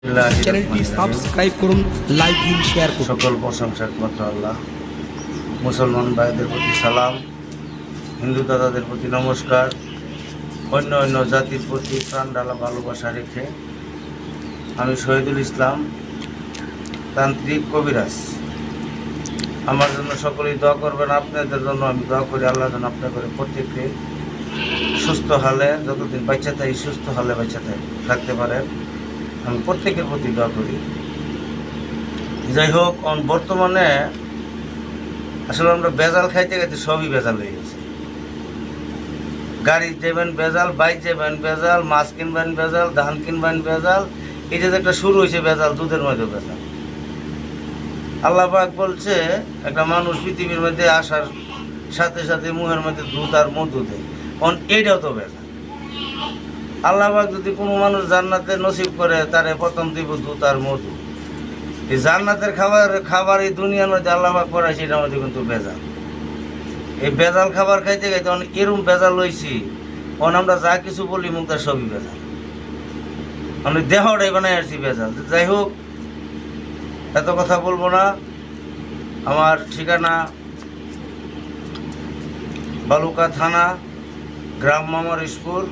চ্যানেলটি সাবস্ক্রাইব করুন, লাইক দিন, শেয়ার করুন। সকল প্রশংসা একমাত্র আল্লাহ। মুসলমান ভাইদের প্রতি সালাম, হিন্দু দাদাদের প্রতি নমস্কার, অন্য অন্য জাতির প্রতি প্রাণ ডালা ভালোবাসা রেখে আমি শহীদুল ইসলাম, তান্ত্রিক কবিরাজ। আমার জন্য সকলেই দোয়া করবেন, আপনাদের জন্য আমি দোয়া করি। আল্লাহ যেন আপনাদের প্রত্যেককে সুস্থ হালে, যতদিন বাচ্চা থাকি সুস্থ হালে বাচ্চা থাকতে পারেন, আমি প্রত্যেকের প্রতি দোয়া করি। যাই হোক, বর্তমানে আসলে আমরা বেজাল খাইতে খাইতে সবই বেজাল হয়ে গেছে। গাড়ি যাবেন বেজাল, বাইক যাবেন বেজাল, মাছ কিনবেন বেজাল, ধান কিনবেন বেজাল। এই যে একটা শুরু হয়েছে বেজাল, দুধের মধ্যে বেজাল। আল্লাহ পাক বলছে একটা মানুষ পৃথিবীর মধ্যে আসার সাথে সাথে মুখের মধ্যে দুধ আর মধু দেয়, এইটাও তো বেজাল। আল্লাহ পাক যদি কোনো মানুষ জান্নাতে নসিব করে, তারে প্রথম দিব দুধ আর মধু। এই জান্নাতের খাবার এই দুনিয়ার মধ্যে আল্লাহ পাক করায়, সেটার মধ্যে কিন্তু বেজাল। এই বেজাল খাবার খাইতে খাইতে অনেক এরম বেজাল লইছি, আমরা যা কিছু বলি মুখ তার সবই বেজাল, আমি দেহটাই বানাই আসছি বেজাল। যাই হোক, এত কথা বলবো না। আমার ঠিকানা বালুকা থানা, গ্রাম মামার স্কুল,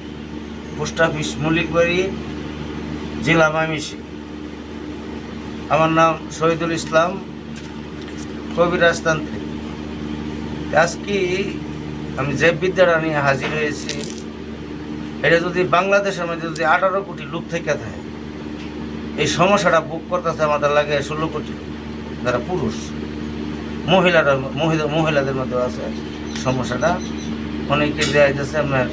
পোস্ট অফিস মল্লিকবাড়ি, জেলা ময়মনসিংহ। আমার নাম শহীদুল ইসলাম, কবিরাজ তান্ত্রিক। আজকে আমি যে বিদ্যাটা নিয়ে হাজির হয়েছি, এটা যদি বাংলাদেশের মধ্যে যদি 18 কোটি লোক থেকে থাকে, এই সমস্যাটা বুক করতেছে আমাদের লাগে 16 কোটি যারা পুরুষ। মহিলাদের মধ্যে আছে সমস্যাটা, অনেকে দেওয়া যাচ্ছে আপনার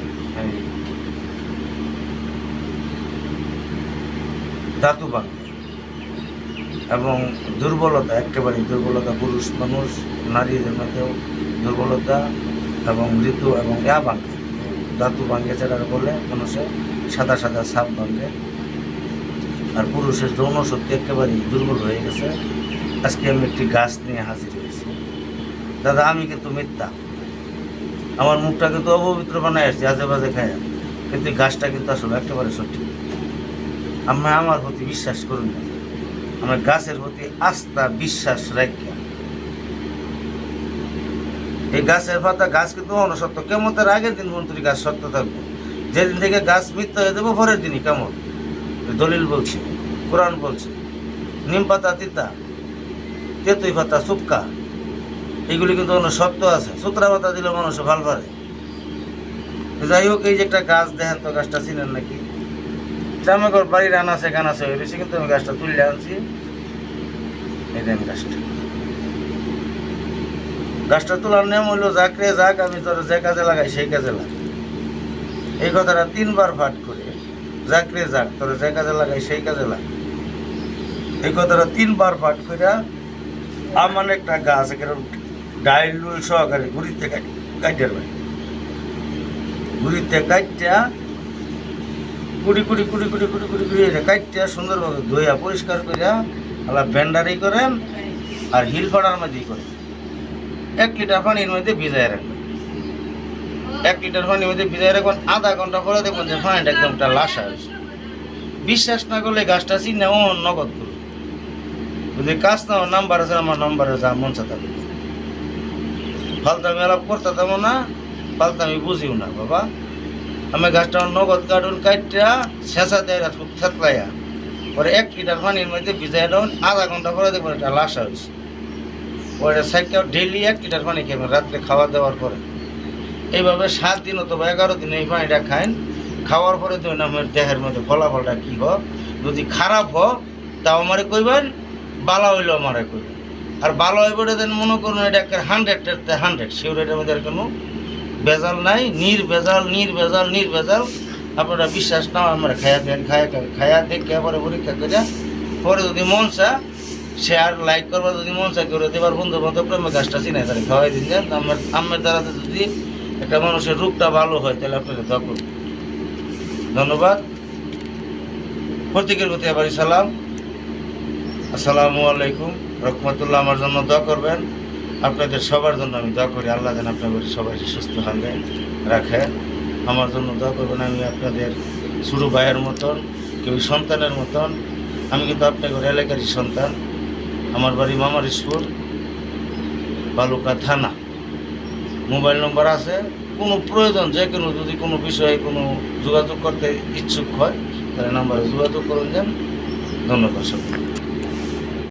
ধাতু ভাঙে এবং দুর্বলতা, একেবারে দুর্বলতা, পুরুষ মানুষ নারীদের মধ্যেও দুর্বলতা এবং ঋতু এবং ভাঙে, ধাতু ভাঙে, যেটা বলে মানুষের সাদা সাদা সাপ ভাঙে। আর পুরুষের যৌন শক্তি একেবারেই দুর্বল হয়ে গেছে। আজকে আমি একটি গাছ নিয়ে হাজির হয়েছি। দাদা, আমি কিন্তু মিথ্যা, আমার মুখটা কিন্তু অপবিত্র বানাই আসছি আজে বাজে খায়, কিন্তু গাছটা কিন্তু আসলে একেবারে সঠিক। আমি আমার প্রতি বিশ্বাস করুন না, আমার গাছের প্রতি আস্থা বিশ্বাস রাখি। এই গাছের পাতা, গাছ কিন্তু অনসত্য, কেমতের আগের দিন পর্যন্ত গাছ সত্য থাকবে। যেদিন থেকে গাছ মিথ্যা হয়ে যাবো, পরের দিনই কেমন। দলিল বলছে, কোরআন বলছে। নিম পাতা তিতা, তেঁতুই পাতা চুপকা, এগুলি কিন্তু সত্য আছে। সুতরা পাতা দিলে মানুষ ভাল পারে। যাই হোক, এই যে একটা গাছ দেখেন তো, গাছটা চিনেন নাকি? আমার বাড়ির আনাচে কানাচে হয়ে গেছে, কিন্তু আমি গাছটা তুললে আনছি। এই দেন গাছটা তোলার নিয়ম হইলো, যাক রে যাক, আমি তোর যে কাজে লাগাই সেই কাজে লাগাই। এই কথাটা 3 বার পাঠ করে, যাক রে যাক, তোর যে কাজে লাগাই সেই কাজে লাগাই, এই কথাটা 3 বার পাঠ করে আমার একটা গাছ এখানে ডাইল সহকারে ঘুরিতে কাটিয়ার ভাই, ঘুরিতে কাটিয়া কুড়ি কুড়ি কুড়ি কুড়ি কুড়ি কুড়ি কুড়ি কাটিয়া সুন্দরভাবে ধুইয়া পরিষ্কার করিয়া আল্লাহ ব্যান্ডারি করেন আর হিল ফাড়ার মধ্যেই করেন। 1 লিটার পানির মধ্যে ভিজাই রাখবেন। 1 লিটার পানির মধ্যে ভিজাই রাখবেন। আধা ঘন্টা পরে দেখবেন যে পানিটা একদমটা লাসা হয়েছে। বিশ্বাস না করলে গাছটা চিনে নগদ করুন। যদি কাজ না নাম্বার আছে, আমার নাম্বারে যা মন চাতা করবে। ফালতামি আলাপ করতে তেমন না, ফালতামি বুঝিও না বাবা। আমি গাছটা নগদ কাটুন, কাটিয়া শেষা দেয় খুব থেতলাইয়া পরে 1 লিটার পানির মধ্যে ভিজাই দেবেন। আধা ঘন্টা পরে দেখবেন এটা লাসা হয়েছে। ওইটা সাইডটা ডেইলি 1 লিটার পানি খাবেন রাত্রে খাওয়া দাওয়ার পরে। এইভাবে 7 দিন অথবা 11 দিন এই পানিটা খাইন। খাওয়ার পরে দেখুন আমার দেহের মধ্যে ফলাফলটা কী হয়। যদি খারাপ হয় তাও আমারে কইবেন, ভালো হইলেও আমারে কইবেন। আর ভালো হইব দেন মনে করুন এটা 100 শিওর, এটার মধ্যে আর কোনো বেজাল নাই, নির্ভেজাল। আপনারা বিশ্বাস নাও, আমরা খায়া দেখে পরে পরীক্ষা করে পরে যদি মন চা শেয়ার লাইক করবা, যদি মন চা করে দেবার বন্ধু বান্ধব প্রেমে গাছটা চিনাই তাহলে খাওয়াই দিন যান। আমার দ্বারাতে যদি একটা মানুষের রূপটা ভালো হয় তাহলে আপনাকে দোয়া করুন। ধন্যবাদ। প্রত্যেকের প্রতি আবার সালাম, আসসালামু আলাইকুম রহমতুল্লাহ। আমার জন্য দোয়া করবেন, আপনাদের সবার জন্য আমি দোয়া করি। আল্লাহ যেন আপনাদের সবাই সুস্থ হালে রাখে। আমার জন্য দোয়া করবেন। আমি আপনাদের ছোটো ভাইয়ের মতন, কেউ সন্তানের মতন, আমি কিন্তু আপনাদের এলাকারই সন্তান। আমার বাড়ি মামারিশপুর, বালুকা থানা। মোবাইল নম্বর আছে, কোনো প্রয়োজন যে কোনো যদি কোনো বিষয়ে কোনো যোগাযোগ করতে ইচ্ছুক হয় তাহলে নাম্বারে যোগাযোগ করুন। যান, ধন্যবাদ সকলকে।